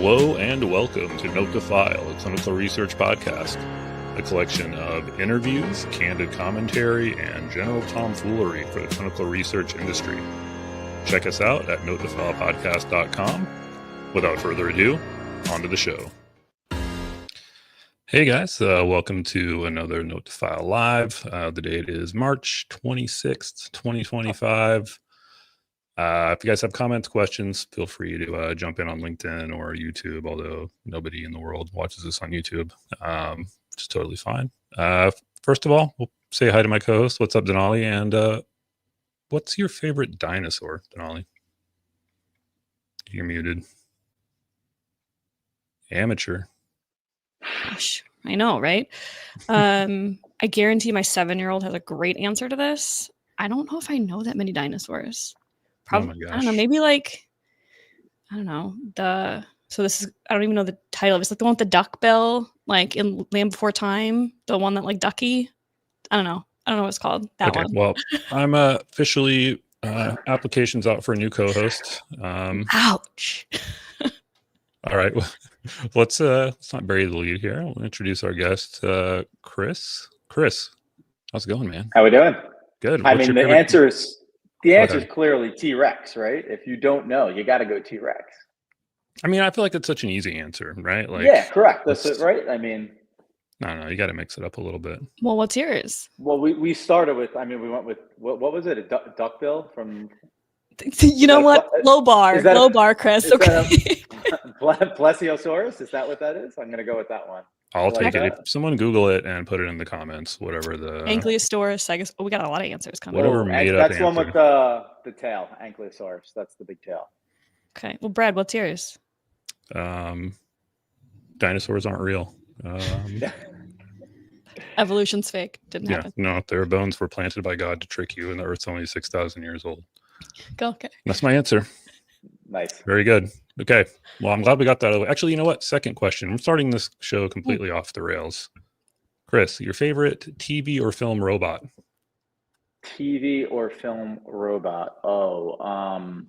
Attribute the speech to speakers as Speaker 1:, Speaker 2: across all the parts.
Speaker 1: Hello and welcome to Note to File, a clinical research podcast, a collection of interviews, candid commentary, and general tomfoolery for the clinical research industry. Check us out at notetofilepodcast.com. Without further ado, on to the show. Hey guys, welcome to another Note to File Live. The date is March 26th, 2025. If you guys have comments, questions, feel free to jump in on LinkedIn or YouTube, although nobody in the world watches this on YouTube. It's totally fine. First of all, we'll say hi to my co-host. What's up, Denali? And what's your favorite dinosaur, Denali? You're muted. Amateur.
Speaker 2: Gosh, I know, right? I guarantee my 7-year-old has a great answer to this. I don't know if I know that many dinosaurs. Probably,
Speaker 1: Oh my gosh.
Speaker 2: I don't know, maybe like, I don't know, so this is, I don't even know the title of it. It's like the one with the duck bill, like in Land Before Time, the one that like Ducky. I don't know what it's called. That
Speaker 1: Okay,
Speaker 2: one.
Speaker 1: well, I'm officially applications out for a new co-host.
Speaker 2: Ouch.
Speaker 1: All right, well, let's not bury the lead here. We'll introduce our guest, Chris. Chris, how's it going, man?
Speaker 3: How we doing?
Speaker 1: Good.
Speaker 3: I mean, the answer is clearly T-Rex, right? If you don't know, you got to go T-Rex.
Speaker 1: I mean, I feel like it's such an easy answer, right? Like,
Speaker 3: yeah, correct. That's it, right? I mean,
Speaker 1: no, you got to mix it up a little bit.
Speaker 2: Well, what's yours?
Speaker 3: Well, we started with, I mean, we went with, what was it? A duckbill from...
Speaker 2: You know what? Low bar, Chris. Okay.
Speaker 3: Plesiosaurus? Is that what that is? I'm going to go with that one.
Speaker 1: I'll take it. If someone Google it and put it in the comments, whatever the...
Speaker 2: Ankylosaurus, I guess. Oh, we got a lot of answers coming.
Speaker 1: Whatever made up
Speaker 3: That's the one with the tail. Ankylosaurus. That's the big tail.
Speaker 2: Okay. Well, Brad, what's yours?
Speaker 1: Dinosaurs aren't real.
Speaker 2: Evolution's fake. Didn't happen.
Speaker 1: No, their bones were planted by God to trick you, and the Earth's only 6,000 years old.
Speaker 2: Okay.
Speaker 1: That's my answer.
Speaker 3: Nice.
Speaker 1: Very good. Okay. Well, I'm glad we got that out of the way. Actually, you know what? Second question. I'm starting this show completely off the rails. Chris, your favorite TV or film robot?
Speaker 3: TV or film robot? Oh,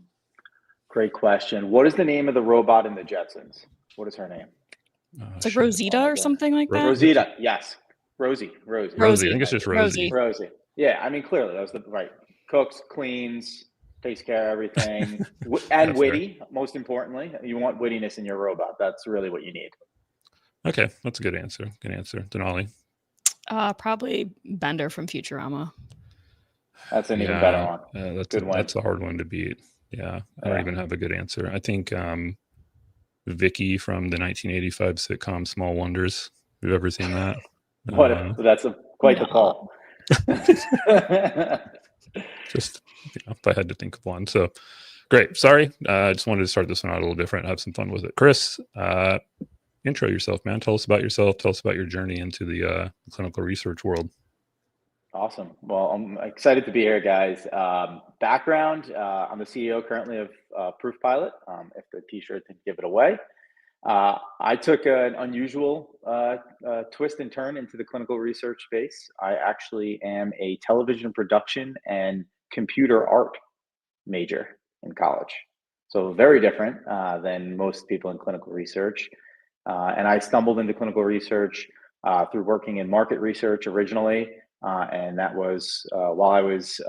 Speaker 3: great question. What is the name of the robot in the Jetsons? What is her name?
Speaker 2: It's like Rosita or something like that?
Speaker 3: Rosita, yes. Rosie.
Speaker 1: I think it's just Rosie.
Speaker 3: Rosie. Yeah, I mean, clearly, that was the right. Cooks, cleans, takes care of everything. And witty, fair. Most importantly. You want wittiness in your robot. That's really what you need. Okay,
Speaker 1: that's a good answer. Good answer. Denali?
Speaker 2: Probably Bender from Futurama.
Speaker 3: That's an even better one.
Speaker 1: That's a hard one to beat. Yeah, I don't even have a good answer. I think Vicky from the 1985 sitcom Small Wonders. Have you ever seen that?
Speaker 3: That's quite the call.
Speaker 1: Just if I had to think of one. So great. Sorry. I just wanted to start this one out a little different. Have some fun with it. Chris, intro yourself, man. Tell us about yourself. Tell us about your journey into the clinical research world.
Speaker 3: Awesome. Well, I'm excited to be here, guys. Background, I'm the CEO currently of ProofPilot, if the t-shirt didn't give it away. I took an unusual twist and turn into the clinical research space. I actually am a television production and computer art major in college. So very different than most people in clinical research. And I stumbled into clinical research through working in market research originally. And that was while I was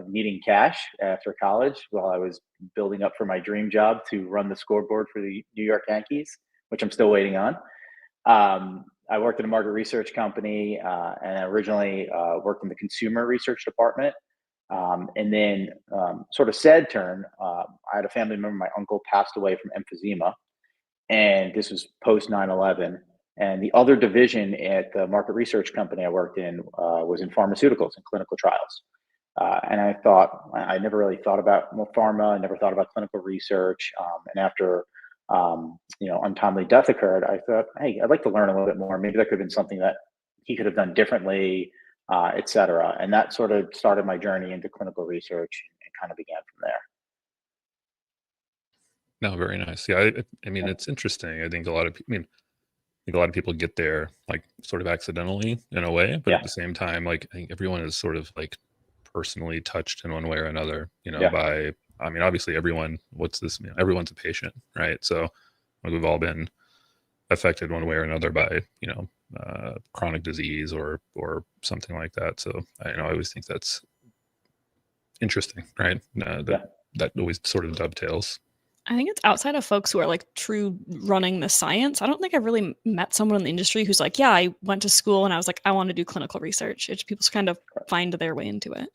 Speaker 3: needing cash after college, while I was building up for my dream job to run the scoreboard for the New York Yankees, which I'm still waiting on. I worked at a market research company and originally worked in the consumer research department. And then sort of sad turn, I had a family member, my uncle passed away from emphysema. And this was post 9/11. And the other division at the market research company I worked in was in pharmaceuticals and clinical trials. And I thought, I never really thought about pharma, I never thought about clinical research. And after, untimely death occurred, I thought, hey, I'd like to learn a little bit more. Maybe that could have been something that he could have done differently, et cetera. And that sort of started my journey into clinical research and kind of began from there.
Speaker 1: No, very nice. Yeah, I mean, it's interesting. I think a lot of people get there like sort of accidentally in a way, but at the same time, like I think everyone is sort of like personally touched in one way or another, by, I mean, obviously everyone's a patient, right? So Like we've all been affected one way or another by, chronic disease or something like that. So I always think that's interesting, right? That always sort of dovetails.
Speaker 2: I think it's outside of folks who are like true running the science. I don't think I've really met someone in the industry who's like, yeah, I went to school and I was like, I want to do clinical research. It's people kind of find their way into it.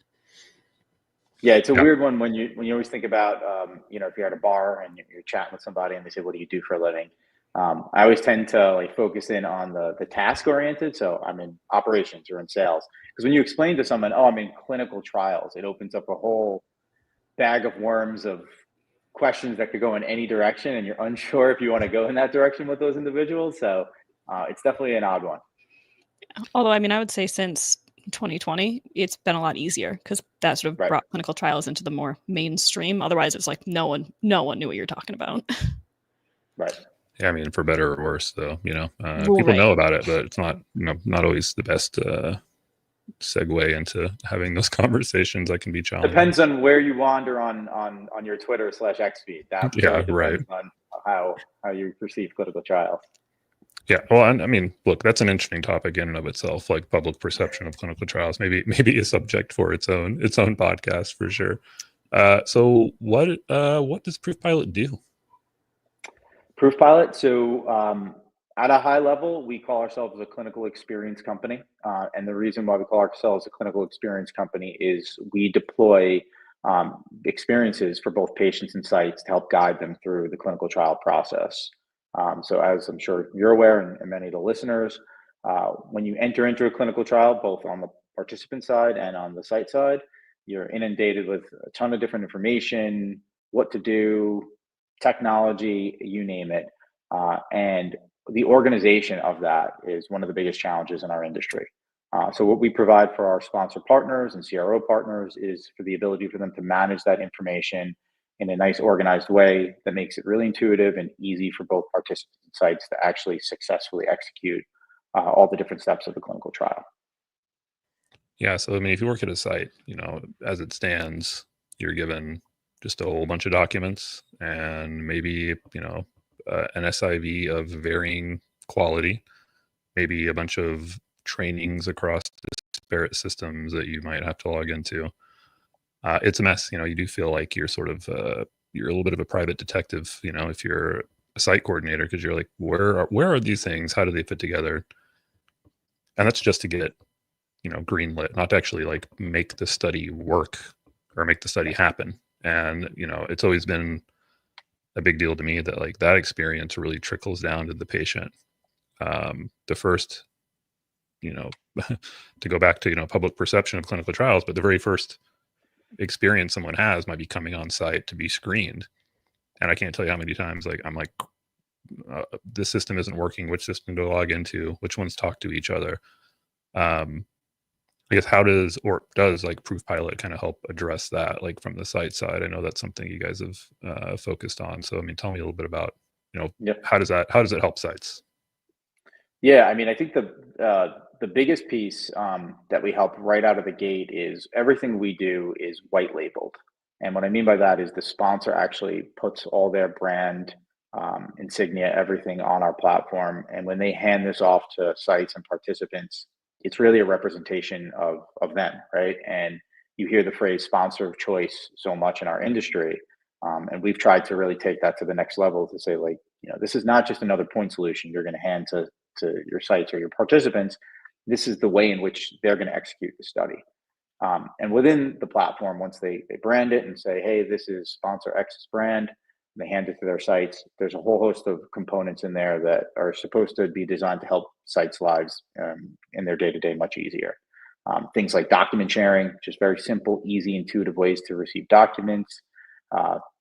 Speaker 3: Yeah, it's a weird one when you always think about, if you're at a bar and you're chatting with somebody and they say, "What do you do for a living?" I always tend to like focus in on the task oriented. So I'm in operations or in sales, because when you explain to someone, "Oh, I'm in clinical trials," it opens up a whole bag of worms of questions that could go in any direction, and you're unsure if you want to go in that direction with those individuals. So it's definitely an odd one.
Speaker 2: Although, I mean, I would say since 2020, it's been a lot easier because that sort of
Speaker 3: Right.
Speaker 2: brought clinical trials into the more mainstream. Otherwise, it's like no one knew what you're talking about.
Speaker 3: Right.
Speaker 1: Yeah, I mean, for better or worse, though, people
Speaker 2: Right.
Speaker 1: know about it, but it's not, not always the best segue into having those conversations. That can be challenging.
Speaker 3: Depends on where you wander on your Twitter/X feed. That really depends on how you perceive clinical trials.
Speaker 1: Yeah, well, I mean, look, that's an interesting topic in and of itself, like public perception of clinical trials. Maybe a subject for its own podcast for sure. So what does ProofPilot do?
Speaker 3: ProofPilot. So at a high level, we call ourselves a clinical experience company. And the reason why we call ourselves a clinical experience company is we deploy experiences for both patients and sites to help guide them through the clinical trial process. So as I'm sure you're aware, and many of the listeners, when you enter into a clinical trial, both on the participant side and on the site side, you're inundated with a ton of different information, what to do, technology, you name it. And the organization of that is one of the biggest challenges in our industry. So what we provide for our sponsor partners and CRO partners is for the ability for them to manage that information in a nice organized way that makes it really intuitive and easy for both participants and sites to actually successfully execute all the different steps of the clinical trial.
Speaker 1: Yeah, so I mean, if you work at a site, as it stands, you're given just a whole bunch of documents and maybe, an SIV of varying quality, maybe a bunch of trainings across disparate systems that you might have to log into. It's a mess. You do feel like you're sort of, you're a little bit of a private detective, if you're a site coordinator, because you're like, where are these things? How do they fit together? And that's just to get, greenlit, not to actually like make the study work or make the study happen. And, it's always been a big deal to me that like that experience really trickles down to the patient. The first, to go back to, public perception of clinical trials, but the very first experience someone has might be coming on site to be screened. And I can't tell you how many times like I'm like, this system isn't working. Which system to log into? Which ones talk to each other? I guess how does like ProofPilot kind of help address that, like from the site side? I know that's something you guys have focused on. So I mean, tell me a little bit about how does it help sites?
Speaker 3: Yeah, I mean, I think the biggest piece that we help right out of the gate is everything we do is white labeled. And what I mean by that is the sponsor actually puts all their brand insignia, everything on our platform. And when they hand this off to sites and participants, it's really a representation of them, right? And you hear the phrase sponsor of choice so much in our industry. And we've tried to really take that to the next level to say, like, this is not just another point solution you're going to hand to your sites or your participants. This is the way in which they're going to execute the study. And within the platform, once they brand it and say, hey, this is sponsor X's brand, and they hand it to their sites, there's a whole host of components in there that are supposed to be designed to help sites' lives in their day-to-day much easier. Things like document sharing, just very simple, easy, intuitive ways to receive documents.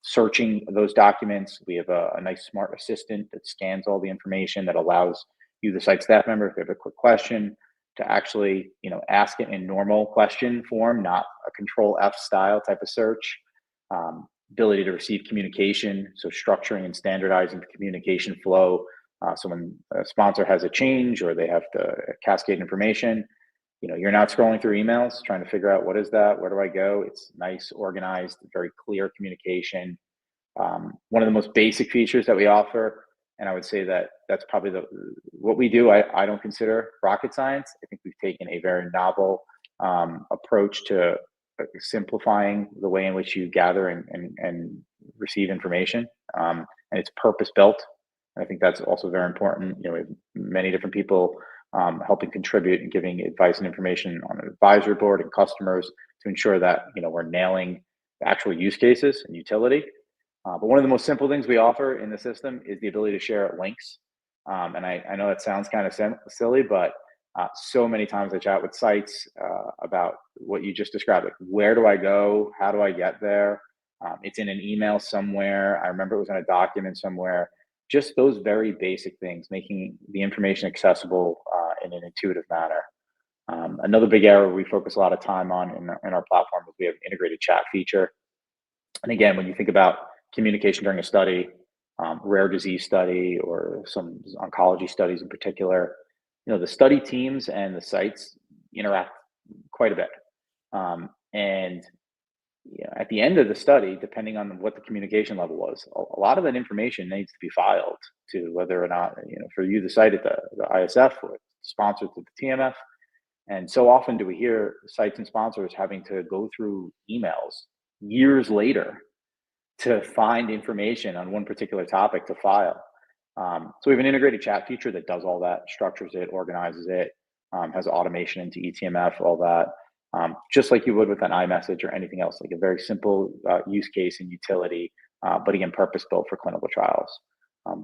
Speaker 3: Searching those documents, we have a nice smart assistant that scans all the information that allows you, the site staff member, if they have a quick question, to actually ask it in normal question form, not a control F style type of search. Ability to receive communication, so structuring and standardizing the communication flow. So when a sponsor has a change or they have to cascade information, you're not scrolling through emails trying to figure out what is that, where do I go. It's nice, organized, very clear communication. One of the most basic features that we offer And I would say that that's probably what we do. I don't consider rocket science. I think we've taken a very novel approach to simplifying the way in which you gather and receive information. And it's purpose built. And I think that's also very important. We have many different people helping contribute and giving advice and information on an advisory board and customers to ensure that we're nailing the actual use cases and utility. But one of the most simple things we offer in the system is the ability to share links. And I know that sounds kind of silly, but so many times I chat with sites about what you just described. Like, where do I go? How do I get there? It's in an email somewhere. I remember it was in a document somewhere. Just those very basic things, making the information accessible in an intuitive manner. Another big area we focus a lot of time on in our platform is we have an integrated chat feature. And again, when you think about communication during a study, rare disease study, or some oncology studies in particular, the study teams and the sites interact quite a bit. And at the end of the study, depending on what the communication level was, a lot of that information needs to be filed to whether or not, for you, the site at the ISF, or sponsored to the TMF. And so often do we hear sites and sponsors having to go through emails years later to find information on one particular topic to file. So we have an integrated chat feature that does all that, structures it, organizes it, has automation into eTMF, all that, just like you would with an iMessage or anything else, like a very simple use case and utility, but again, purpose-built for clinical trials.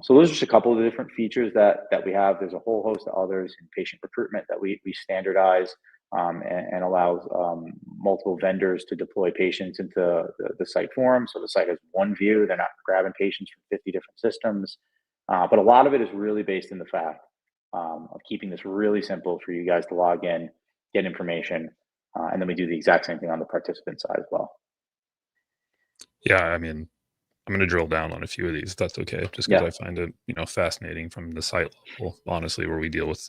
Speaker 3: So those are just a couple of the different features that we have. There's a whole host of others in patient recruitment that we standardize and allows multiple vendors to deploy patients into the site forum. So the site has one view. They're not grabbing patients from 50 different systems. But a lot of it is really based in the fact of keeping this really simple for you guys to log in, get information, and then we do the exact same thing on the participant side as well.
Speaker 1: Yeah, I mean, I'm going to drill down on a few of these, if that's okay, just because I find it, fascinating from the site level, honestly, where we deal with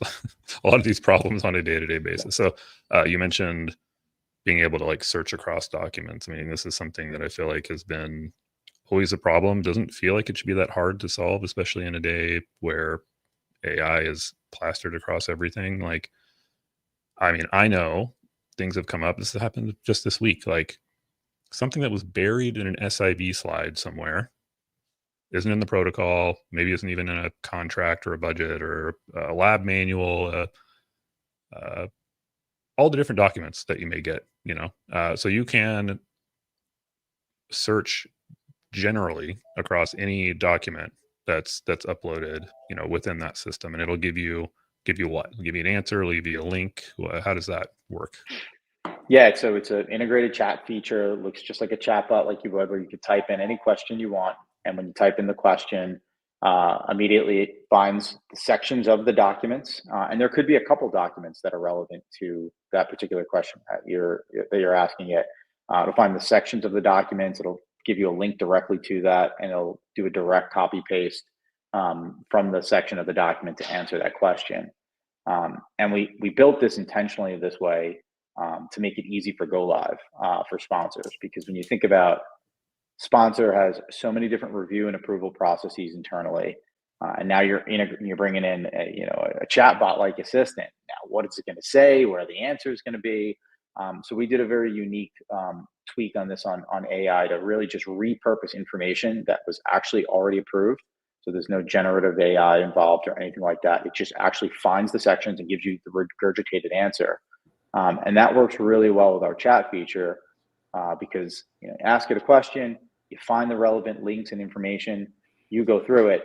Speaker 1: a lot of these problems on a day-to-day basis. So you mentioned being able to search across documents. I mean, this is something that I feel like has been always a problem. Doesn't feel like it should be that hard to solve, especially in a day where AI is plastered across everything. I mean, I know things have come up. This happened just this week. Something that was buried in an SIV slide somewhere isn't in the protocol, maybe isn't even in a contract or a budget or a lab manual, all the different documents that you may get, so you can search generally across any document that's uploaded, within that system, and it'll give you what? It'll give you an answer, it'll give you a link. How does that work?
Speaker 3: Yeah, so it's an integrated chat feature. It looks just like a chatbot, like you would, where you could type in any question you want. And when you type in the question, immediately it finds the sections of the documents. And there could be a couple documents that are relevant to that particular question that you're asking it. It'll find the sections of the documents. It'll give you a link directly to that, and it'll do a direct copy paste from the section of the document to answer that question. And we built this intentionally this way to make it easy for go live for sponsors, because when you think about sponsor has so many different review and approval processes internally, and now you're bringing in a chatbot like assistant. Now, what is it going to say? Where are the answers going to be? So we did a very unique tweak on this on AI to really just repurpose information that was actually already approved. So there's no generative AI involved or anything like that. It just actually finds the sections and gives you the regurgitated answer. And that works really well with our chat feature because ask it a question, you find the relevant links and information, you go through it.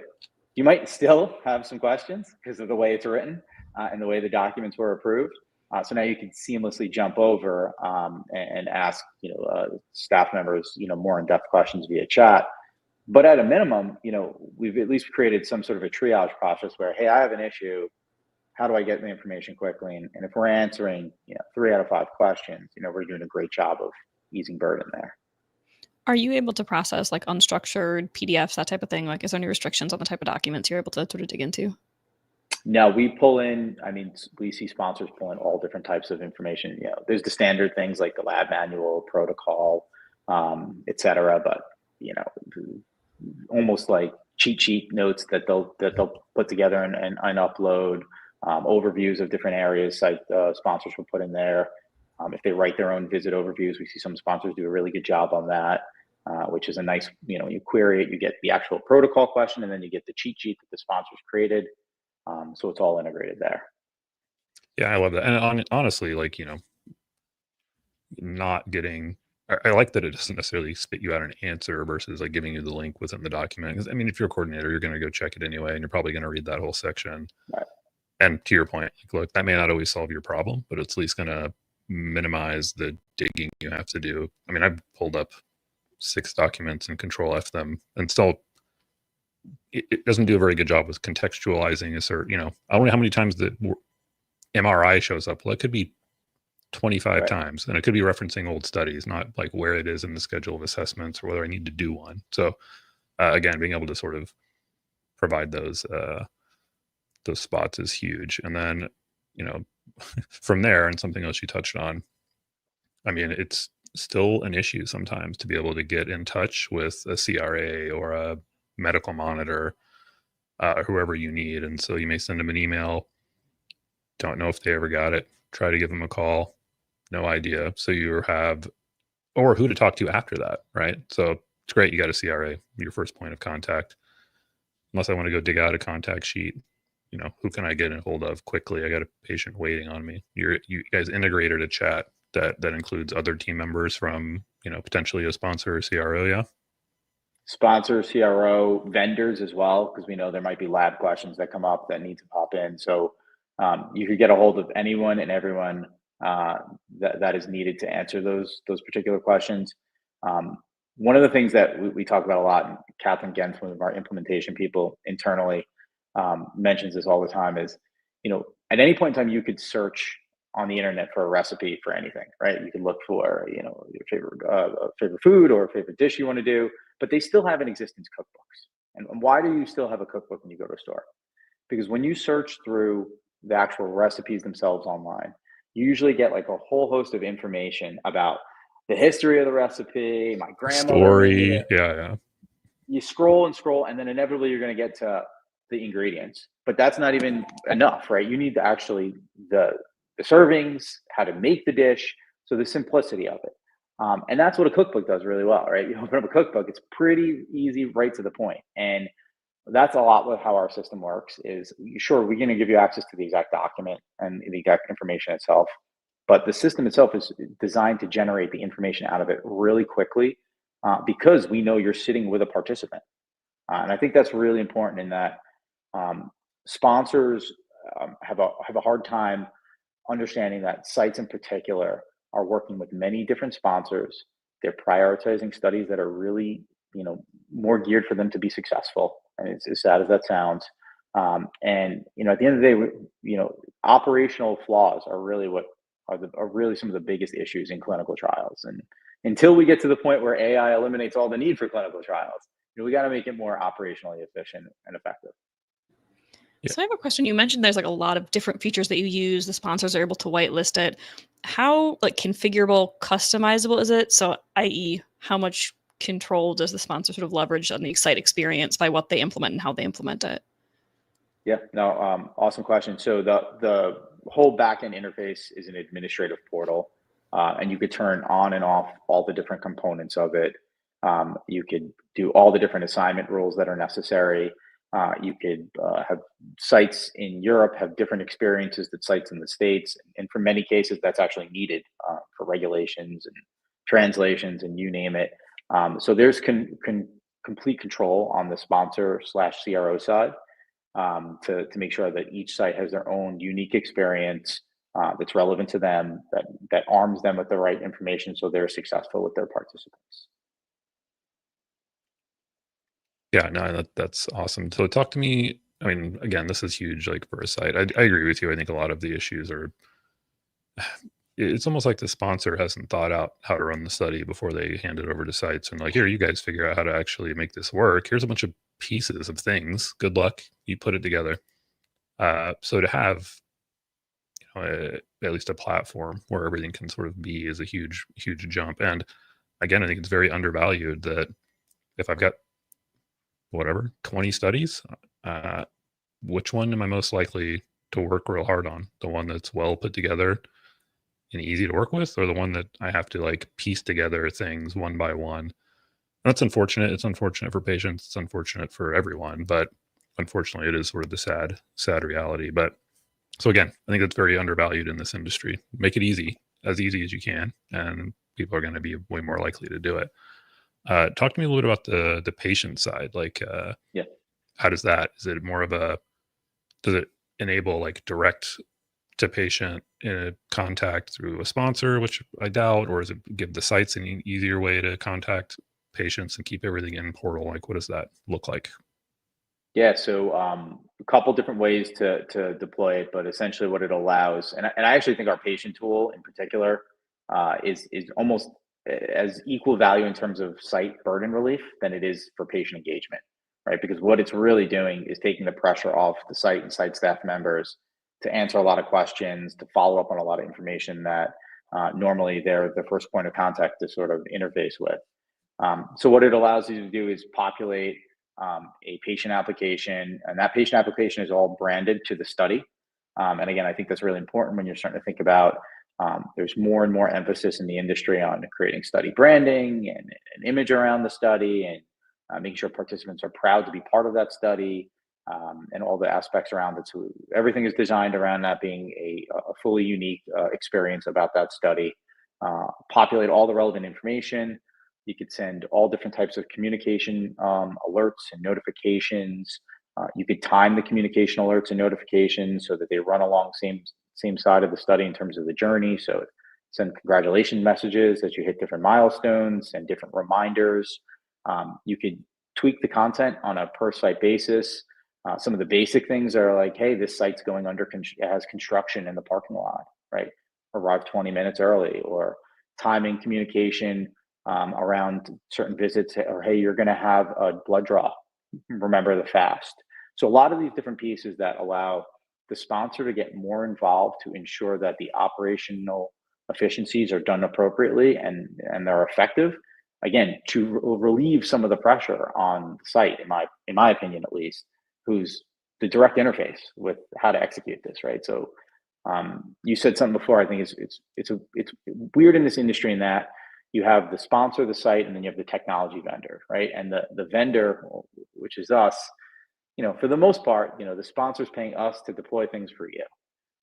Speaker 3: You might still have some questions because of the way it's written and the way the documents were approved. So now you can seamlessly jump over and ask staff members more in-depth questions via chat. But at a minimum, we've at least created some sort of a triage process where, hey, I have an issue. How do I get the information quickly? And if we're answering 3 out of 5 questions, we're doing a great job of easing burden there.
Speaker 2: Are you able to process unstructured PDFs, that type of thing? Is there any restrictions on the type of documents you're able to sort of dig into?
Speaker 3: No, we pull in, we see sponsors pull in all different types of information. There's the standard things like the lab manual, protocol, et cetera, but, almost like cheat sheet notes that they'll put together and upload, overviews of different areas site sponsors will put in there. If they write their own visit overviews, we see some sponsors do a really good job on that, which is a nice, you query it, you get the actual protocol question, and then you get the cheat sheet that the sponsors created. So it's all integrated there.
Speaker 1: Yeah, I love that. And honestly, like, not getting, I like that it doesn't necessarily spit you out an answer versus like giving you the link within the document. Because I mean, if you're a coordinator, you're going to go check it anyway, and you're probably going to read that whole section.
Speaker 3: Right.
Speaker 1: And to your point, like, look, that may not always solve your problem, but it's at least going to minimize the digging you have to do. I mean, I've pulled up 6 documents and Control F them, and still it doesn't do a very good job with contextualizing a certain, I don't know how many times the MRI shows up. Well, it could be 25 times, and it could be referencing old studies, not like where it is in the schedule of assessments or whether I need to do one. So again, being able to sort of provide those spots is huge. And then, from there, and something else you touched on, I mean, it's still an issue sometimes to be able to get in touch with a CRA or a medical monitor, whoever you need. And so you may send them an email, don't know if they ever got it, try to give them a call, no idea. So you have, or who to talk to after that, right? So it's great, you got a CRA, your first point of contact. Unless I want to go dig out a contact sheet, who can I get a hold of quickly? I got a patient waiting on me. You guys integrated a chat that includes other team members from, potentially a sponsor or CRO, yeah?
Speaker 3: Sponsor, CRO, vendors as well, because we know there might be lab questions that come up that need to pop in. So you could get a hold of anyone and everyone that is needed to answer those particular questions. One of the things that we talk about a lot, and Catherine Gens, one of our implementation people internally, mentions this all the time, is, at any point in time, you could search on the internet for a recipe for anything, right? You can look for, your favorite food or a favorite dish you want to do, but they still have in existence cookbooks. And why do you still have a cookbook when you go to a store? Because when you search through the actual recipes themselves online, you usually get like a whole host of information about the history of the recipe, my grandmother.
Speaker 1: Story, yeah.
Speaker 3: You scroll and scroll, and then inevitably you're going to get to the ingredients. But that's not even enough, right? You need the servings, how to make the dish, so the simplicity of it. And that's what a cookbook does really well, right? You open up a cookbook, it's pretty easy, right to the point. And that's a lot with how our system works. Is sure, we're going to give you access to the exact document and the exact information itself, but the system itself is designed to generate the information out of it really quickly, because we know you're sitting with a participant. And I think that's really important in that sponsors have a hard time understanding that sites in particular are working with many different sponsors. They're prioritizing studies that are really, more geared for them to be successful. And it's as sad as that sounds. And, at the end of the day, operational flaws are really are really some of the biggest issues in clinical trials. And until we get to the point where AI eliminates all the need for clinical trials, we got to make it more operationally efficient and effective.
Speaker 2: So I have a question. You mentioned there's like a lot of different features that you use. The sponsors are able to whitelist it. How configurable, customizable is it? So, i.e., how much control does the sponsor sort of leverage on the site experience by what they implement and how they implement it?
Speaker 3: Yeah, no, awesome question. So the whole backend interface is an administrative portal, and you could turn on and off all the different components of it. You could do all the different assignment rules that are necessary. You could have sites in Europe have different experiences that sites in the States. And for many cases, that's actually needed for regulations and translations and you name it. So there's complete control on the sponsor/CRO side to make sure that each site has their own unique experience that's relevant to them, that arms them with the right information so they're successful with their participants.
Speaker 1: Yeah, no, that's awesome. So talk to me. I mean, again, this is huge, for a site. I agree with you. I think a lot of the issues are, it's almost like the sponsor hasn't thought out how to run the study before they hand it over to sites and here, you guys figure out how to actually make this work. Here's a bunch of pieces of things. Good luck. You put it together. So to have, at least a platform where everything can sort of be is a huge, huge jump. And again, I think it's very undervalued that if I've got whatever, 20 studies. Which one am I most likely to work real hard on? The one that's well put together and easy to work with, or the one that I have to like piece together things one by one? That's unfortunate. It's unfortunate for patients. It's unfortunate for everyone, but unfortunately it is sort of the sad reality. But so again, I think that's very undervalued in this industry. Make it easy as you can, and people are going to be way more likely to do it. Talk to me a little bit about the patient side. Like,
Speaker 3: Yeah.
Speaker 1: how does that, is it more of a, does it enable like direct to patient contact through a sponsor, which I doubt, or does it give the sites an easier way to contact patients and keep everything in portal? Like, what does that look like?
Speaker 3: Yeah, so a couple different ways to deploy it, but essentially what it allows, and I actually think our patient tool in particular is almost as equal value in terms of site burden relief than it is for patient engagement, right? Because what it's really doing is taking the pressure off the site and site staff members to answer a lot of questions, to follow up on a lot of information that normally they're the first point of contact to sort of interface with. So what it allows you to do is populate a patient application, and that patient application is all branded to the study. And again, I think that's really important when you're starting to think about there's more and more emphasis in the industry on creating study branding and an image around the study, and making sure participants are proud to be part of that study, and all the aspects around it. So everything is designed around that being a fully unique experience about that study. Populate all the relevant information. You could send all different types of communication alerts and notifications. You could time the communication alerts and notifications so that they run along same side of the study in terms of the journey. So send congratulation messages as you hit different milestones and different reminders. You could tweak the content on a per site basis. Some of the basic things are like, hey, this site's going under has construction in the parking lot, right? Arrive 20 minutes early, or timing communication around certain visits, or hey, you're going to have a blood draw, remember the fast. So a lot of these different pieces that allow the sponsor to get more involved to ensure that the operational efficiencies are done appropriately and they're effective, again, to relieve some of the pressure on the site, in my opinion at least, who's the direct interface with how to execute this, right? So you said something before. I think it's weird in this industry in that you have the sponsor, the site, and then you have the technology vendor, right? And the vendor, which is us, for the most part, the sponsor's paying us to deploy things for you.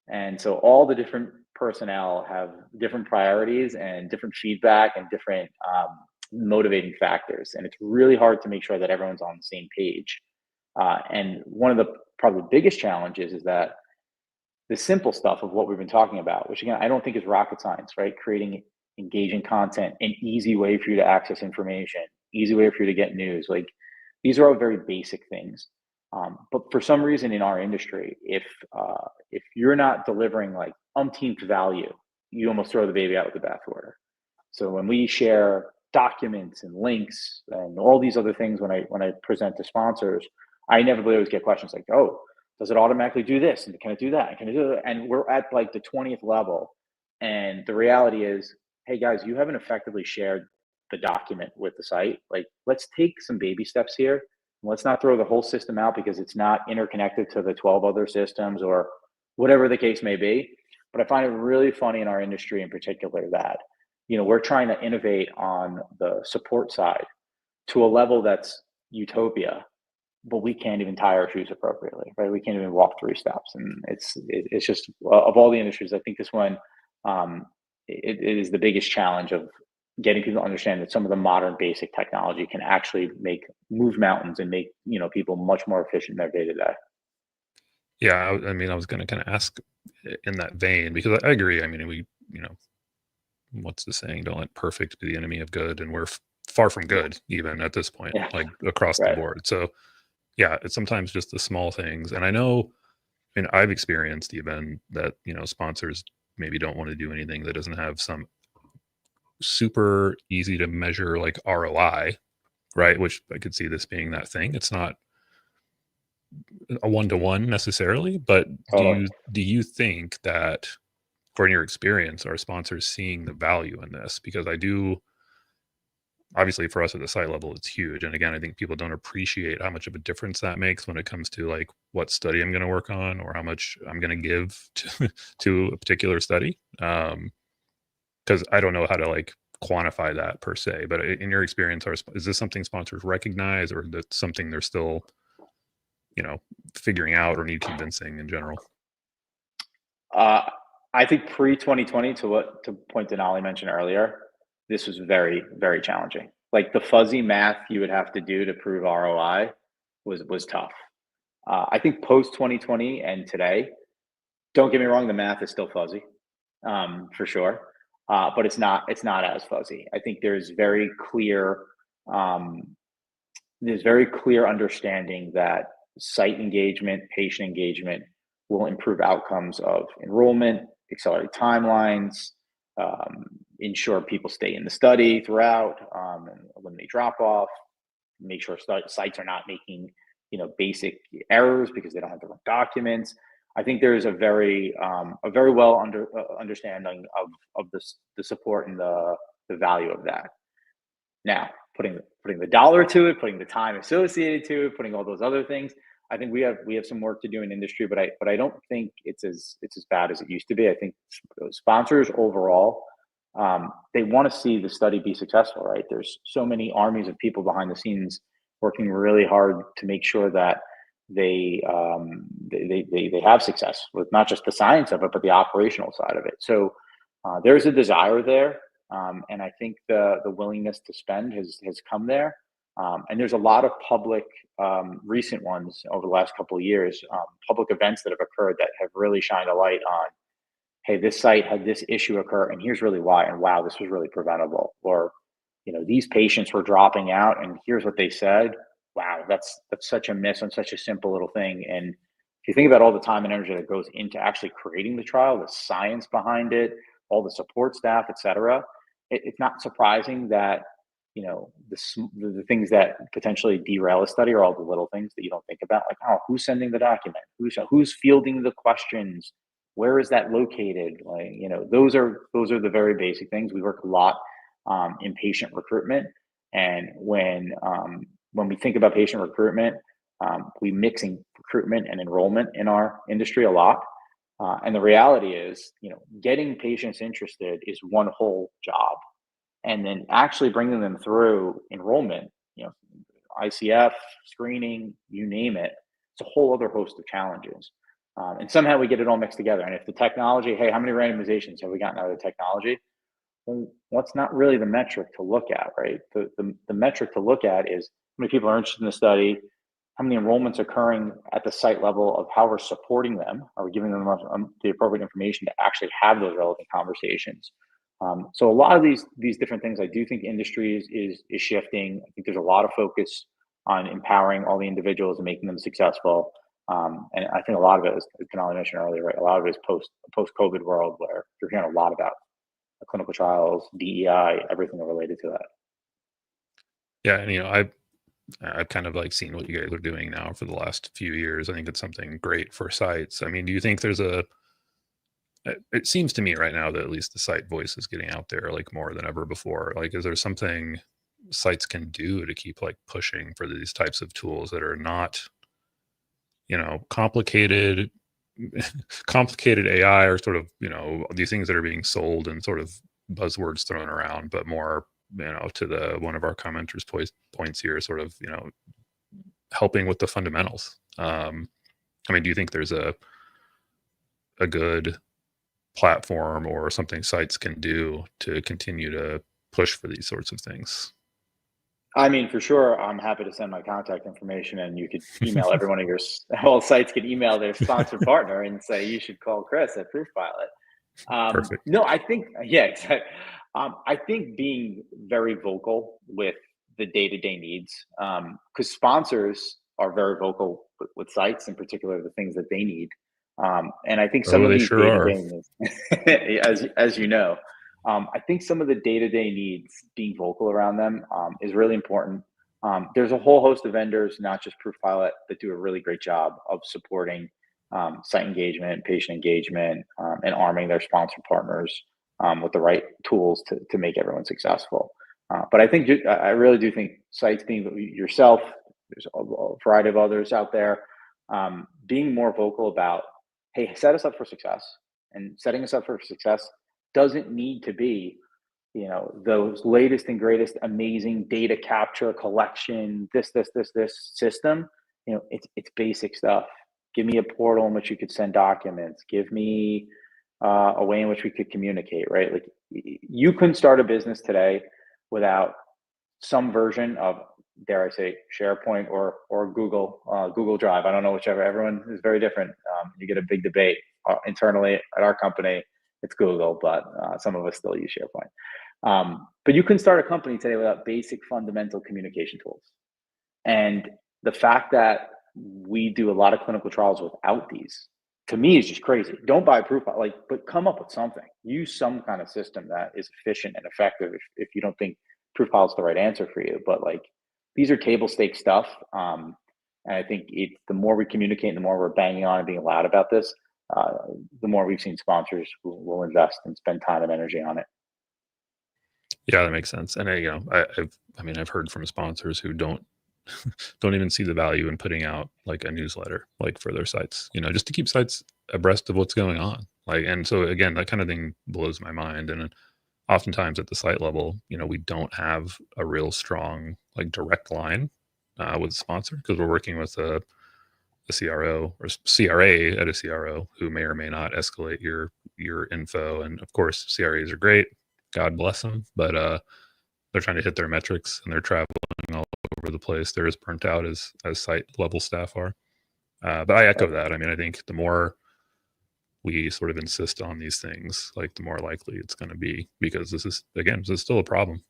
Speaker 3: And so all the different personnel have different priorities and different feedback and different motivating factors. And it's really hard to make sure that everyone's on the same page. And one of the probably biggest challenges is that the simple stuff of what we've been talking about, which again, I don't think is rocket science, right? Creating engaging content, an easy way for you to access information, easy way for you to get news. Like, these are all very basic things. But for some reason in our industry, if you're not delivering like umpteenth value, you almost throw the baby out with the bathwater. So when we share documents and links and all these other things, when I present to sponsors, I inevitably always get questions like, oh, does it automatically do this? And can it do that? Can it do that? And we're at like the 20th level. And the reality is, hey guys, you haven't effectively shared the document with the site. Like, let's take some baby steps here. Let's not throw the whole system out because it's not interconnected to the 12 other systems or whatever the case may be. But I find it really funny in our industry in particular that, we're trying to innovate on the support side to a level that's utopia, but we can't even tie our shoes appropriately, right? We can't even walk 3 steps. And it's just, of all the industries, I think this one, it is the biggest challenge of getting people to understand that some of the modern basic technology can actually move mountains and make, people much more efficient in their day to day.
Speaker 1: Yeah. I mean, I was going to kind of ask in that vein, because I agree. I mean, what's the saying? Don't let perfect be the enemy of good. And we're far from good, even at this point, like across the board. So yeah, it's sometimes just the small things. And I know, and I've experienced even that, sponsors maybe don't want to do anything that doesn't have some super easy to measure like ROI, right? Which I could see this being that thing. It's not a one-to-one necessarily, but do you think that, or in your experience, are sponsors seeing the value in this? Because I do obviously for us at the site level, it's huge. And again, I think people don't appreciate how much of a difference that makes when it comes to like what study I'm going to work on or how much I'm going to give to a particular study. Because I don't know how to like quantify that per se, but in your experience, is this something sponsors recognize, or that's something they're still, figuring out or need convincing in general?
Speaker 3: I think pre 2020, to point Denali mentioned earlier, this was very, very challenging. Like the fuzzy math you would have to do to prove ROI was tough. I think post 2020 and today, don't get me wrong, the math is still fuzzy, for sure, but it's not as fuzzy. I think there's very clear understanding that site engagement, patient engagement will improve outcomes of enrollment, accelerate timelines, ensure people stay in the study throughout, and eliminate drop off, make sure sites are not making basic errors because they don't have the right documents. I think there's a very well understanding of the support and the value of that. Now, putting the dollar to it, putting the time associated to it, putting all those other things, I think we have some work to do in industry, but I don't think it's as bad as it used to be. I think sponsors overall, they want to see the study be successful, right? There's so many armies of people behind the scenes working really hard to make sure that they have success with not just the science of it, but the operational side of it. So there's a desire there. And I think the willingness to spend has come there. And there's a lot of public recent ones over the last couple of years, public events that have occurred that have really shined a light on, hey, this site had this issue occur, and here's really why, and wow, this was really preventable. Or, these patients were dropping out, and here's what they said. Wow, that's such a miss on such a simple little thing. And if you think about all the time and energy that goes into actually creating the trial, the science behind it, all the support staff, et cetera, it's not surprising that the things that potentially derail a study are all the little things that you don't think about, like, oh, who's sending the document, who's fielding the questions, where is that located, like, those are the very basic things. We work a lot in patient recruitment, and when we think about patient recruitment, we mixing recruitment and enrollment in our industry a lot. And the reality is, getting patients interested is one whole job. And then actually bringing them through enrollment, ICF, screening, you name it, it's a whole other host of challenges. And somehow we get it all mixed together. And if the technology, hey, how many randomizations have we gotten out of the technology? Well, what's not really the metric to look at, right? The metric to look at is how many people are interested in the study, how many enrollments occurring at the site level of how we're supporting them. Are we giving them the appropriate information to actually have those relevant conversations? So a lot of these different things, I do think industry is shifting. I think there's a lot of focus on empowering all the individuals and making them successful. And I think a lot of it, as Denali mentioned earlier, right? A lot of it is post-COVID world where you're hearing a lot about clinical trials, DEI, everything related to that.
Speaker 1: Yeah, and I've kind of like seen what you guys are doing now for the last few years. I think it's something great for sites. I mean, do you think it seems to me right now that at least the site voice is getting out there like more than ever before. Like, is there something sites can do to keep like pushing for these types of tools that are not, complicated AI, or sort of, these things that are being sold and sort of buzzwords thrown around, but more, to one of our commenters points here, sort of, helping with the fundamentals. I mean, do you think there's a good platform or something sites can do to continue to push for these sorts of things?
Speaker 3: I mean, for sure, I'm happy to send my contact information, and you could email every one of your all sites could email their sponsored partner and say, you should call Chris at ProofPilot.
Speaker 1: Perfect.
Speaker 3: No, I think, yeah, exactly. I think being very vocal with the day-to-day needs, because sponsors are very vocal with sites, in particular, the things that they need. And I think some of
Speaker 1: They
Speaker 3: these
Speaker 1: sure are.
Speaker 3: day-to-day needs, as you know, I think some of the day-to-day needs, being vocal around them, is really important. There's a whole host of vendors, not just ProofPilot, that do a really great job of supporting site engagement, patient engagement, and arming their sponsor partners with the right tools to make everyone successful. But I think I really do think sites, being yourself, there's a variety of others out there, being more vocal about, hey, set us up for success. And setting us up for success doesn't need to be, those latest and greatest amazing data capture collection, this system. It's basic stuff. Give me a portal in which you could send documents. Give me a way in which we could communicate, right? Like, you couldn't start a business today without some version of, dare I say, SharePoint or Google Drive. I don't know, whichever. Everyone is very different. You get a big debate internally at our company. It's Google, but some of us still use SharePoint. But you can start a company today without basic fundamental communication tools. And the fact that we do a lot of clinical trials without these, to me, is just crazy. Don't buy ProofPilot, but come up with something. Use some kind of system that is efficient and effective if you don't think ProofPilot's the right answer for you. But these are table stakes stuff. And I think the more we communicate, the more we're banging on and being loud about this, the more we've seen sponsors who will invest and spend time and energy on it.
Speaker 1: Yeah, that makes sense. And I've heard from sponsors who don't even see the value in putting out a newsletter for their sites, just to keep sites abreast of what's going on. And so again, that kind of thing blows my mind. And oftentimes at the site level, we don't have a real strong direct line with the sponsor, because we're working with a CRO or CRA at a CRO who may or may not escalate your info. And of course, CRAs are great, God bless them, but they're trying to hit their metrics and they're traveling all over the place. They're as burnt out as site level staff are. But I echo that. I think the more we sort of insist on these things, the more likely it's going to be, because this is still a problem.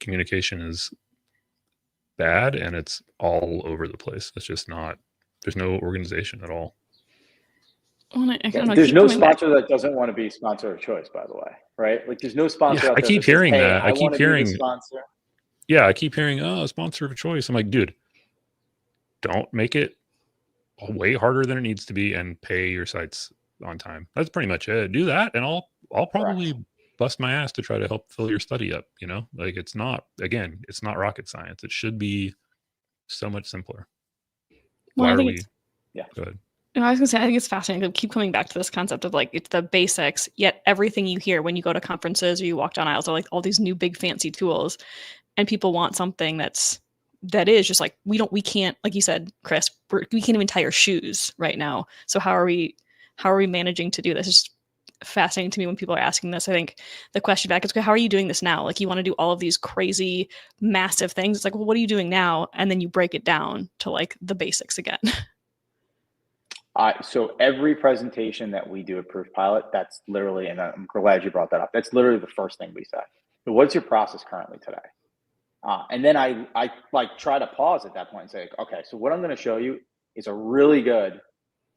Speaker 1: Communication is bad and it's all over the place. It's just not, there's no organization at all.
Speaker 2: Well,
Speaker 3: there's no sponsor that doesn't want to be sponsor of choice, by the way, right? There's no sponsor.
Speaker 1: Yeah,
Speaker 3: out there
Speaker 1: I keep hearing
Speaker 3: says, hey,
Speaker 1: that.
Speaker 3: I keep hearing sponsor.
Speaker 1: Yeah, I keep hearing, sponsor of choice. I'm like, dude, don't make it way harder than it needs to be and pay your sites on time. That's pretty much it. Do that, and I'll probably bust my ass to try to help fill your study up. It's not rocket science. It should be so much simpler.
Speaker 2: Well,
Speaker 1: Why are we?
Speaker 3: Yeah.
Speaker 1: Go ahead.
Speaker 2: I was gonna say, I think it's fascinating to keep coming back to this concept of it's the basics, yet everything you hear when you go to conferences or you walk down aisles are all these new big fancy tools, and people want something that is just we can't, like you said, Chris, we can't even tie our shoes right now. So how are we managing to do this? It's just fascinating to me when people are asking this. I think the question back is, how are you doing this now? You want to do all of these crazy, massive things. It's well, what are you doing now? And then you break it down to the basics again.
Speaker 3: So every presentation that we do at ProofPilot, that's literally, and I'm glad you brought that up, that's literally the first thing we say. So what's your process currently today? And then I try to pause at that point and say, okay, so what I'm going to show you is a really good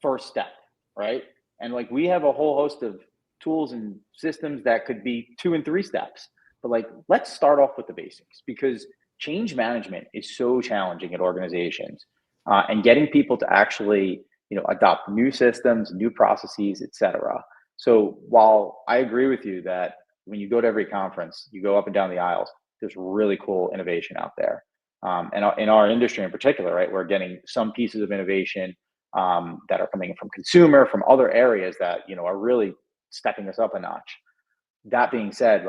Speaker 3: first step, right? And we have a whole host of tools and systems that could be 2 and 3 steps, but let's start off with the basics, because change management is so challenging at organizations, and getting people to actually adopt new systems, new processes, etc. So while I agree with you that when you go to every conference, you go up and down the aisles, there's really cool innovation out there. And in our industry in particular, right, we're getting some pieces of innovation that are coming from consumer, from other areas that are really stepping us up a notch. That being said,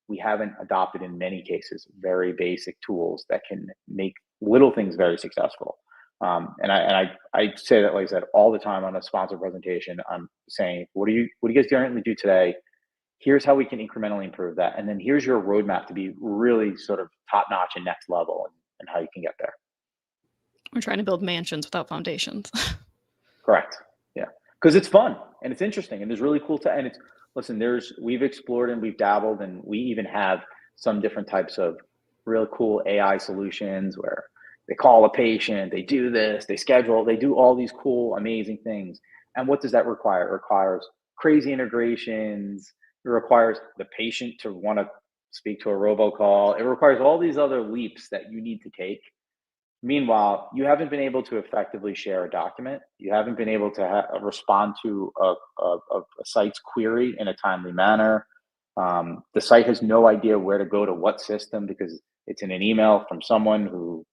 Speaker 3: we haven't adopted in many cases very basic tools that can make little things very successful. And I say that, like I said, all the time on a sponsor presentation. I'm saying, what do you guys currently do today? Here's how we can incrementally improve that, and then here's your roadmap to be really sort of top notch and next level, and how you can get there.
Speaker 2: We're trying to build mansions without foundations.
Speaker 3: Correct. Yeah, because it's fun and it's interesting and there's really cool and it's, listen, we've explored and we've dabbled, and we even have some different types of real cool AI solutions where they call a patient, they do this, they schedule, they do all these cool, amazing things. And what does that require? It requires crazy integrations. It requires the patient to want to speak to a robocall. It requires all these other leaps that you need to take. Meanwhile, you haven't been able to effectively share a document. You haven't been able to respond to a site's query in a timely manner. The site has no idea where to go to what system because it's in an email from someone who,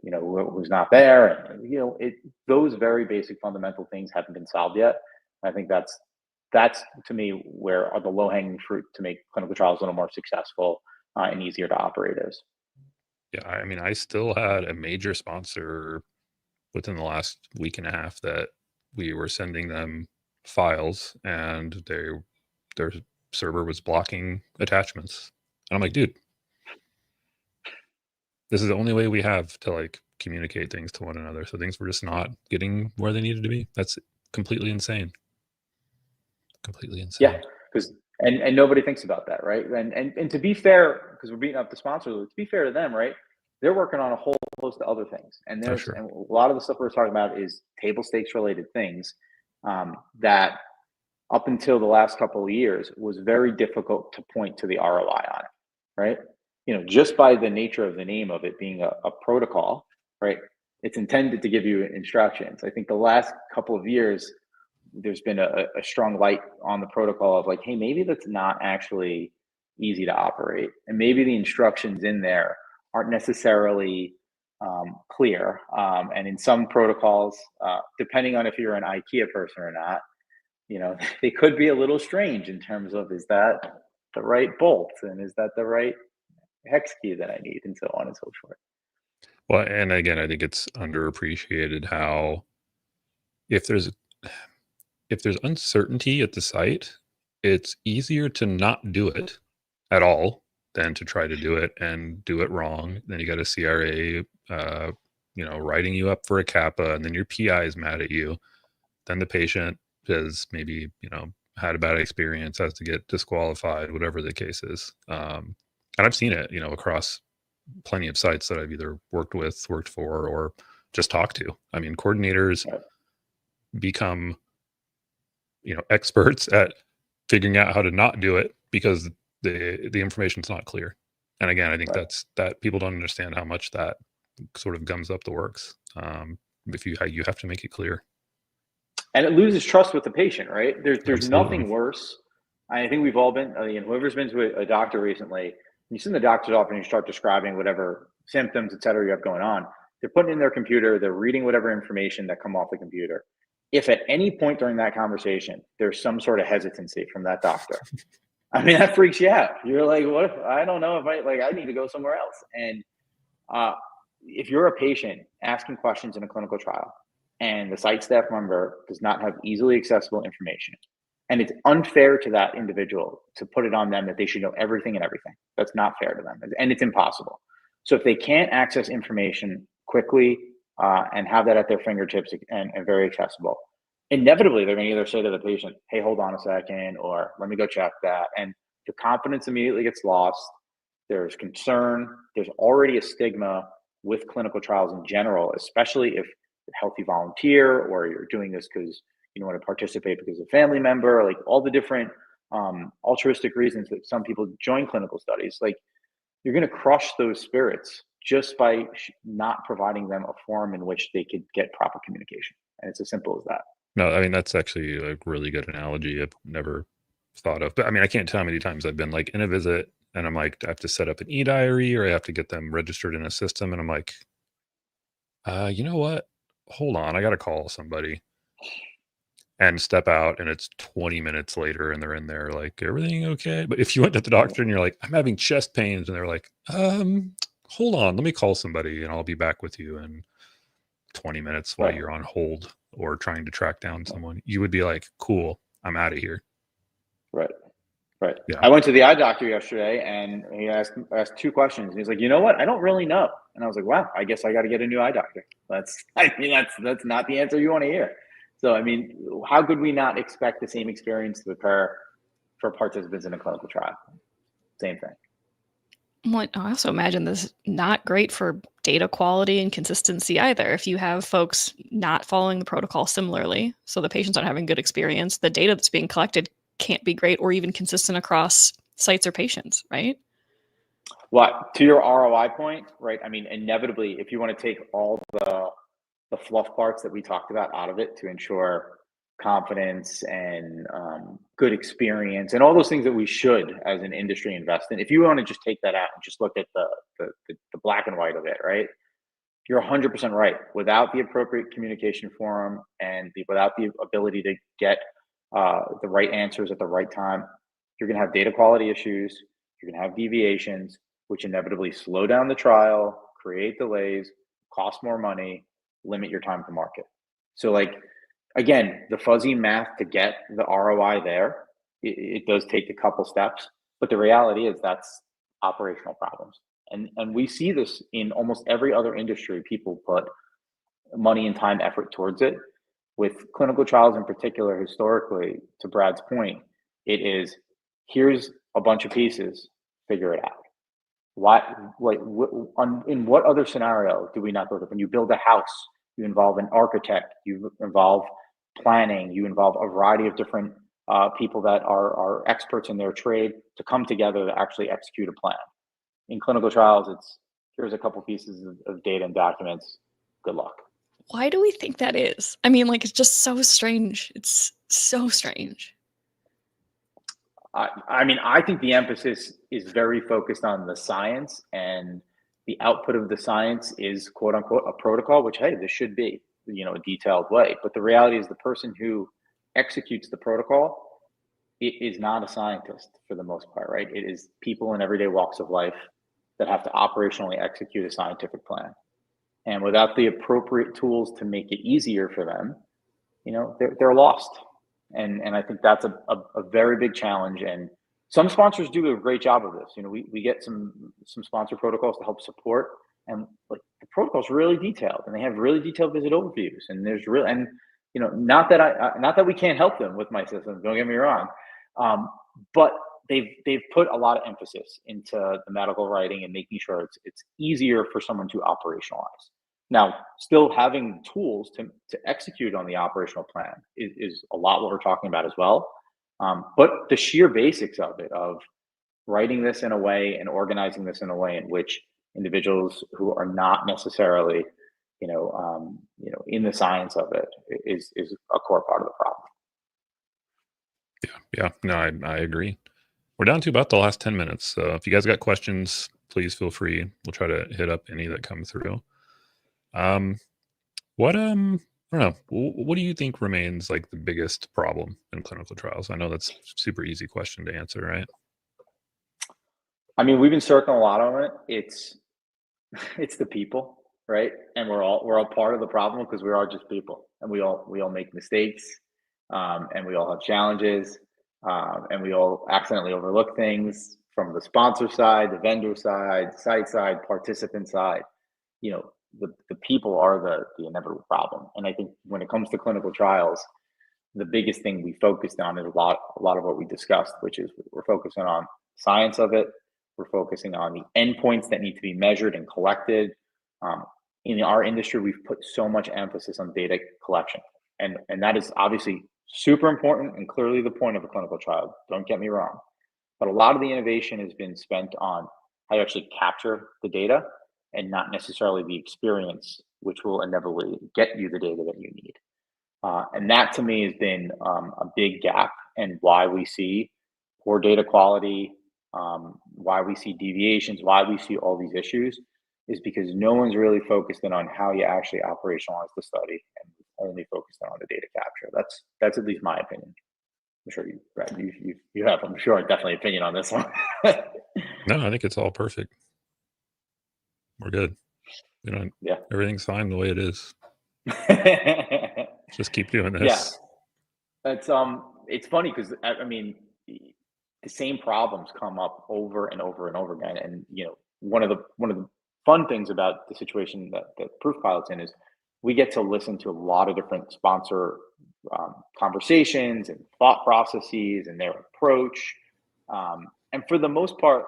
Speaker 3: who's not there. And, those very basic fundamental things haven't been solved yet. I think that's to me where are the low hanging fruit to make clinical trials a little more successful and easier to operate is.
Speaker 1: Yeah, I mean, I still had a major sponsor within the last week and a half that we were sending them files and their server was blocking attachments. And I'm like, dude, this is the only way we have to like communicate things to one another. So things were just not getting where they needed to be. That's completely insane. Completely insane.
Speaker 3: Yeah, because and nobody thinks about that, right? And to be fair, because we're beating up the sponsor, to be fair to them, right? They're working on a whole host of other things, and
Speaker 1: Oh,
Speaker 3: there's
Speaker 1: sure.
Speaker 3: and a lot of the stuff we're talking about is table stakes related things that up until the last couple of years was very difficult to point to the ROI on it, right? Just by the nature of the name of it being a protocol, right? It's intended to give you instructions. I think the last couple of years, there's been a strong light on the protocol of like, hey, maybe that's not actually easy to operate. And maybe the instructions in there aren't necessarily clear. And in some protocols, depending on if you're an IKEA person or not, they could be a little strange in terms of, is that the right bolt? And is that the right hex key that I need? And so on and so forth.
Speaker 1: Well, and again, I think it's underappreciated how if there's uncertainty at the site, it's easier to not do it at all than to try to do it and do it wrong. Then you got a CRA, writing you up for a kappa, and then your PI is mad at you. Then the patient has maybe, had a bad experience, has to get disqualified, whatever the case is. And I've seen it, across plenty of sites that I've either worked for, or just talked to. I mean, coordinators become, experts at figuring out how to not do it because the information's not clear. And again, I think that people don't understand how much that sort of gums up the works. If you have to make it clear.
Speaker 3: And it loses trust with the patient, right? There's
Speaker 1: Absolutely.
Speaker 3: nothing worse. I think we've all been, whoever's been to a doctor recently, you sit in the doctor's office and you start describing whatever symptoms, et cetera, you have going on. They're putting in their computer, they're reading whatever information that come off the computer. If at any point during that conversation, there's some sort of hesitancy from that doctor, I mean, that freaks you out. You're like, what if, I don't know if I need to go somewhere else. And if you're a patient asking questions in a clinical trial, and the site staff member does not have easily accessible information, and it's unfair to that individual to put it on them that they should know everything and everything. That's not fair to them, and it's impossible. So if they can't access information quickly and have that at their fingertips and very accessible, inevitably they're going to either say to the patient, hey, hold on a second, or let me go check that. And the confidence immediately gets lost. There's concern. There's already a stigma with clinical trials in general, especially if healthy volunteer, or you're doing this because you want to participate because of a family member, like all the different altruistic reasons that some people join clinical studies. Like, you're going to crush those spirits just by not providing them a forum in which they could get proper communication. And it's as simple as that.
Speaker 1: No, I mean, that's actually a really good analogy I've never thought of. But I mean, I can't tell how many times I've been like in a visit and I'm like, I have to set up an e-diary or I have to get them registered in a system. And I'm like, you know what? Hold on, I got to call somebody, and step out, and it's 20 minutes later and they're in there like, everything okay? But if you went to the doctor and you're like, I'm having chest pains, and they're like, hold on, let me call somebody and I'll be back with you in 20 minutes while you're on hold or trying to track down someone, you would be like, cool, I'm out of here.
Speaker 3: Right.
Speaker 1: Yeah.
Speaker 3: I went to the eye doctor yesterday and he asked 2 questions. And he's like, you know what? I don't really know. And I was like, wow, I guess I got to get a new eye doctor. That's not the answer you want to hear. So, I mean, how could we not expect the same experience to occur for participants in a clinical trial? Same thing.
Speaker 2: Well, I also imagine this is not great for data quality and consistency either. If you have folks not following the protocol similarly, so the patients aren't having good experience, the data that's being collected can't be great or even consistent across sites or patients, right?
Speaker 3: Well, to your ROI point, right? I mean, inevitably, if you want to take all the fluff parts that we talked about out of it to ensure confidence and good experience and all those things that we should as an industry invest in. If you want to just take that out and just look at the black and white of it, right? You're 100% right. Without the appropriate communication forum and without the ability to get the right answers at the right time, you're going to have data quality issues. You're going to have deviations, which inevitably slow down the trial, create delays, cost more money, limit your time to market. So like, again, the fuzzy math to get the ROI there, it does take a couple steps, but the reality is that's operational problems. And we see this in almost every other industry. People put money and time, effort towards it. With clinical trials in particular, historically, to Brad's point, it is, here's a bunch of pieces, figure it out. In what other scenario do we not go to? When you build a house, you involve an architect, you involve planning, you involve a variety of different people that are experts in their trade to come together to actually execute a plan. In clinical trials, it's, here's a couple pieces of data and documents, good luck.
Speaker 2: Why do we think that is? I mean, like, it's just so strange. It's so strange.
Speaker 3: I mean, I think the emphasis is very focused on the science, and the output of the science is quote unquote a protocol, which, hey, this should be, a detailed way. But the reality is the person who executes the protocol, it is not a scientist for the most part, right? It is people in everyday walks of life that have to operationally execute a scientific plan. And without the appropriate tools to make it easier for them, they're lost. And I think that's a very big challenge. And some sponsors do a great job of this. We get some sponsor protocols to help support, and like the protocol's really detailed, and they have really detailed visit overviews. And there's not that we can't help them with my system. Don't get me wrong, but they've put a lot of emphasis into the medical writing and making sure it's easier for someone to operationalize. Now, still having tools to execute on the operational plan is a lot what we're talking about as well. But the sheer basics of it, of writing this in a way and organizing this in a way in which individuals who are not necessarily, in the science of it is a core part of the problem.
Speaker 1: Yeah. No, I agree. We're down to about the last 10 minutes. So if you guys got questions, please feel free. We'll try to hit up any that come through. I don't know. What do you think remains like the biggest problem in clinical trials? I know that's a super easy question to answer, right?
Speaker 3: I mean, we've been circling a lot on it. It's the people, right? And we're all part of the problem because we are just people, and we all make mistakes, and we all have challenges, and we all accidentally overlook things from the sponsor side, the vendor side, site side, participant side. The people are the inevitable problem. And I think when it comes to clinical trials, the biggest thing we focused on is a lot of what we discussed, which is we're focusing on science of it. We're focusing on the endpoints that need to be measured and collected. In our industry, we've put so much emphasis on data collection, and that is obviously super important and clearly the point of a clinical trial. Don't get me wrong, but a lot of the innovation has been spent on how you actually capture the data, and not necessarily the experience, which will inevitably get you the data that you need. And that to me has been a big gap, and why we see poor data quality, why we see deviations, why we see all these issues, is because no one's really focused in on how you actually operationalize the study, and only focused on the data capture. That's at least my opinion. I'm sure you, Brad, you have, I'm sure, definitely opinion on this one.
Speaker 1: No, I think it's all perfect. We're good.
Speaker 3: Yeah.
Speaker 1: Everything's fine the way it is. Just keep doing this.
Speaker 3: Yeah. It's funny because I mean, the same problems come up over and over and over again. And one of the fun things about the situation that ProofPilot's in is we get to listen to a lot of different sponsor conversations and thought processes and their approach. And for the most part,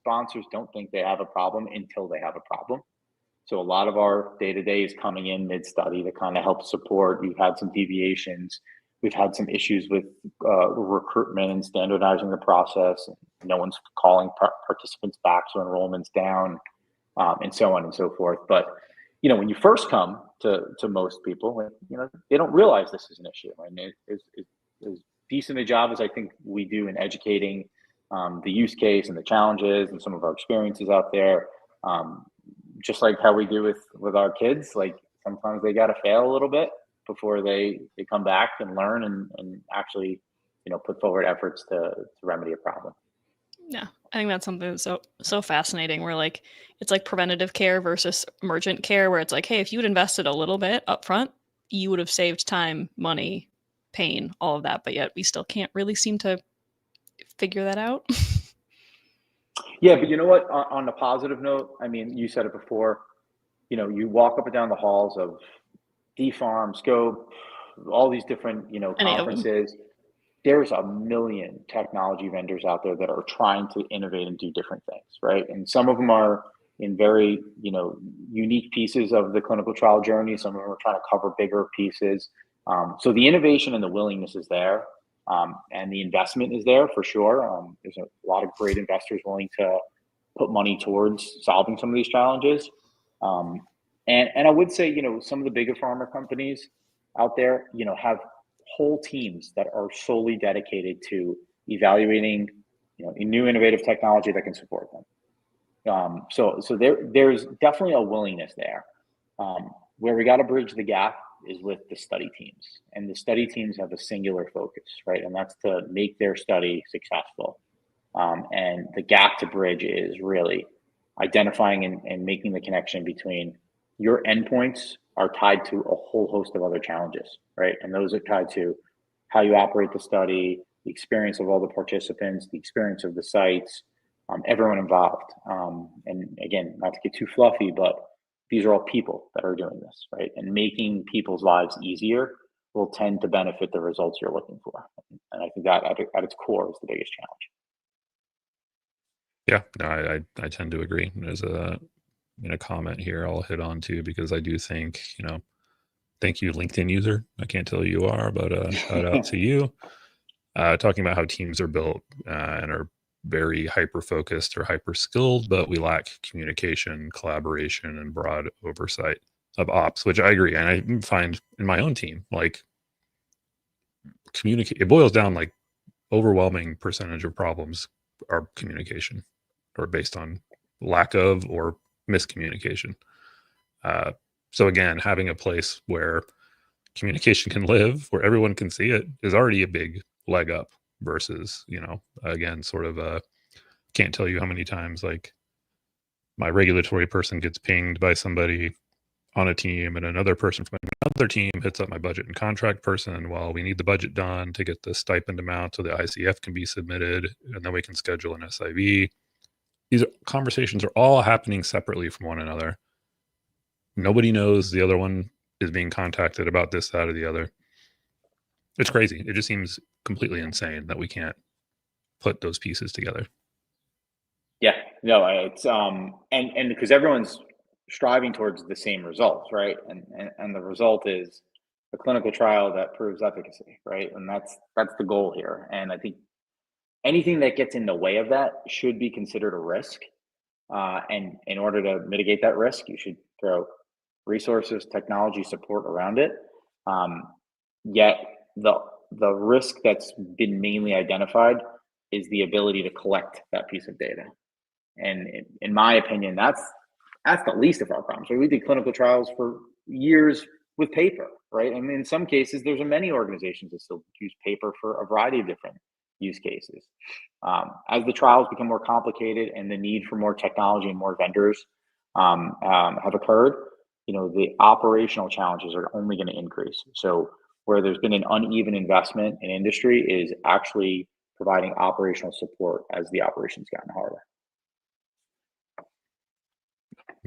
Speaker 3: sponsors don't think they have a problem until they have a problem. So a lot of our day-to-day is coming in mid-study to kind of help support. We've had some deviations. We've had some issues with recruitment and standardizing the process. No one's calling participants back, so enrollment's down, and so on and so forth. But when you first come, to most people. And, you know, they don't realize this is an issue. And it is as decent a job as I think we do in educating the use case and the challenges and some of our experiences out there. Just like how we do with our kids, like sometimes they got to fail a little bit before they come back and learn and actually, you know, put forward efforts to remedy a problem.
Speaker 2: Yeah, I think that's something that's so fascinating. Where like it's like preventative care versus emergent care, where it's like, hey, if you had invested a little bit up front, you would have saved time, money, pain, all of that. But yet we still can't really seem to figure that out.
Speaker 3: Yeah, but you know what? On a positive note, I mean, you said it before. You know, you walk up and down the halls of DFARM, Scope, all these different, you know,
Speaker 2: Any of them.
Speaker 3: conferences. There's a million technology vendors out there that are trying to innovate and do different things, right? And some of them are in very, you know, unique pieces of the clinical trial journey. Some of them are trying to cover bigger pieces. So the innovation and the willingness is there, and the investment is there for sure. There's a lot of great investors willing to put money towards solving some of these challenges. And I would say, you know, some of the bigger pharma companies out there, you know, have whole teams that are solely dedicated to evaluating, you know, new innovative technology that can support them. So there's definitely a willingness there. Where we got to bridge the gap is with the study teams, and the study teams have a singular focus, right? And that's to make their study successful. And the gap to bridge is really identifying and making the connection between your endpoints are tied to a whole host of other challenges, right? And those are tied to how you operate the study, the experience of all the participants, the experience of the sites, everyone involved. And again, not to get too fluffy, but these are all people that are doing this, right? And making people's lives easier will tend to benefit the results you're looking for. And I think that at its core is the biggest challenge.
Speaker 1: Yeah, no, I tend to agree. There's a comment here I'll hit on too, because I do think, you know, thank you, LinkedIn user. I can't tell who you are, but shout out to you. Talking about how teams are built and are very hyper focused or hyper skilled, but we lack communication, collaboration, and broad oversight of ops, which I agree. And I find in my own team, like communicate, it boils down like overwhelming percentage of problems are communication or based on lack of or miscommunication. So again, having a place where communication can live, where everyone can see it, is already a big leg up versus, you know, again, sort of can't tell you how many times like my regulatory person gets pinged by somebody on a team and another person from another team hits up my budget and contract person. Well, we need the budget done to get the stipend amount so the ICF can be submitted, and then we can schedule an SIV. These conversations are all happening separately from one another. Nobody knows the other one is being contacted about this, that, or the other. It's crazy. It just seems completely insane that we can't put those pieces together.
Speaker 3: Yeah, no, it's and because everyone's striving towards the same results, right? And the result is a clinical trial that proves efficacy, right? And that's the goal here. And I think anything that gets in the way of that should be considered a risk. And in order to mitigate that risk, you should throw resources, technology support around it. Yet the risk that's been mainly identified is the ability to collect that piece of data. And in my opinion, that's the least of our problems. We did clinical trials for years with paper, right? And in some cases, there's many organizations that still use paper for a variety of different use cases. As the trials become more complicated and the need for more technology and more vendors have occurred, you know, the operational challenges are only going to increase. So where there's been an uneven investment in industry is actually providing operational support as the operations gotten harder.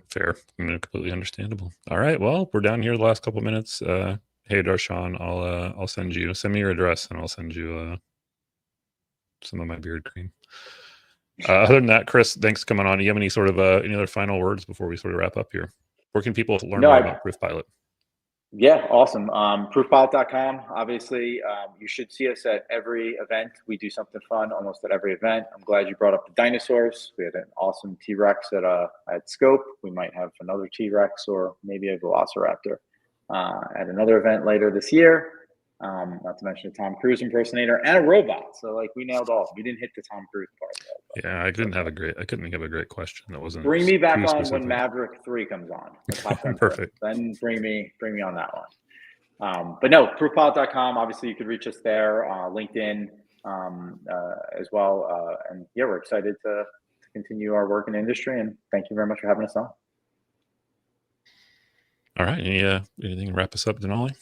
Speaker 1: Fair. I mean, completely understandable. All right. Well, we're down here the last couple of minutes. Hey, Darshan, I'll send me your address and I'll send you some of my beard cream. Other than that, Chris, thanks for coming on. Do you have any sort of any other final words before we sort of wrap up here? Where can people learn more about ProofPilot?
Speaker 3: Yeah, awesome. ProofPilot.com. Obviously, you should see us at every event. We do something fun almost at every event. I'm glad you brought up the dinosaurs. We had an awesome T-Rex at Scope. We might have another T-Rex or maybe a Velociraptor at another event later this year. Not to mention a Tom Cruise impersonator and a robot. So like we nailed all. We didn't hit the Tom Cruise part though.
Speaker 1: Yeah, I couldn't think of a great question that wasn't.
Speaker 3: Bring me back
Speaker 1: too
Speaker 3: on when
Speaker 1: specific.
Speaker 3: Maverick 3 comes on. The Top Gun
Speaker 1: Perfect.
Speaker 3: Then bring me on that one. But no, proofpilot.com. Obviously, you could reach us there. LinkedIn as well. And yeah, we're excited to continue our work in the industry. And thank you very much for having us on.
Speaker 1: All right. Anything to wrap us up, Denali?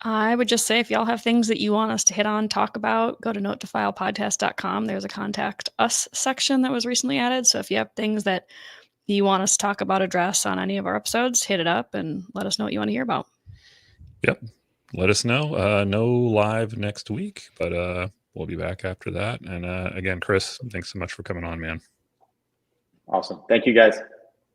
Speaker 2: I would just say if y'all have things that you want us to hit on, talk about, go to notedefilepodcast.com. There's a contact us section that was recently added. So if you have things that you want us to talk about, address on any of our episodes, hit it up and let us know what you want to hear about.
Speaker 1: Yep. Let us know. No live next week, but we'll be back after that. And again, Chris, thanks so much for coming on, man.
Speaker 3: Awesome. Thank you, guys.